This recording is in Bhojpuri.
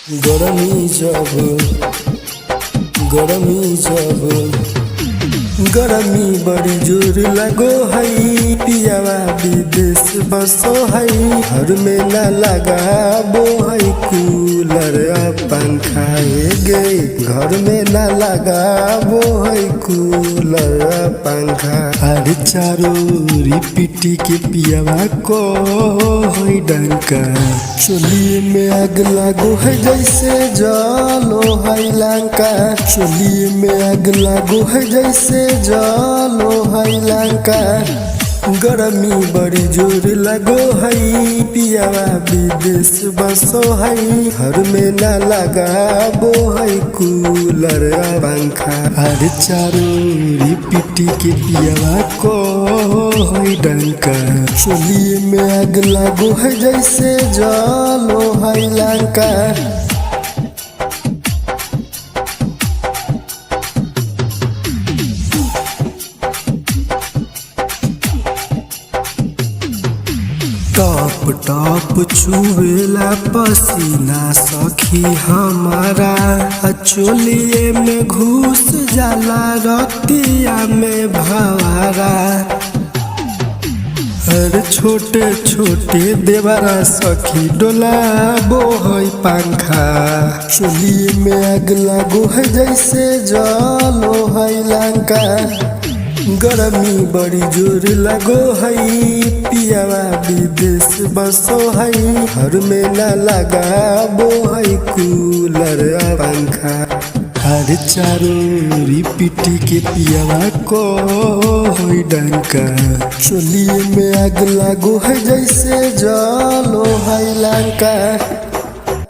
गरमी जब गरमी बड़ी जोर लगो है। पियावा विदेश बसो है। घर में ना लगाबो है कूलर पंखा गे। घर में ना लगाबो है कूलर पंखा। अरे चारो रिपीटी के पियावा को है डंका। चोलिए में आग लागो है जैसे जलो है लंका। चोलिए में आग लागो है जैसे जलो है लंका। गरमी बड़ी जोर लगो है। पियावा विदेश बसो है। घर में ना लगाबो है कूलर पंखा। अरे चारो रिपीटी के पियावा को है डंका। चोलिए में आग लागो है जैसे जलो है लंका। टॉप टॉप छुएला पसीना सखी हमारा। चोलिए में घुस जाला रतिया में भवारा। हर छोटे छोटे देवरा सखी डोलाबो है पंखा। चोलिए में आग लागो है जैसे जलो है लंका। गरमी बड़ी जोर लगो है। पियावा विदेश बसो है। घर में ना लगाबो है कूलर पंखा। हर चारो रिपीटी के पियावा को है डंका। चोलिए में आग लागो है जैसे जलो है लंका।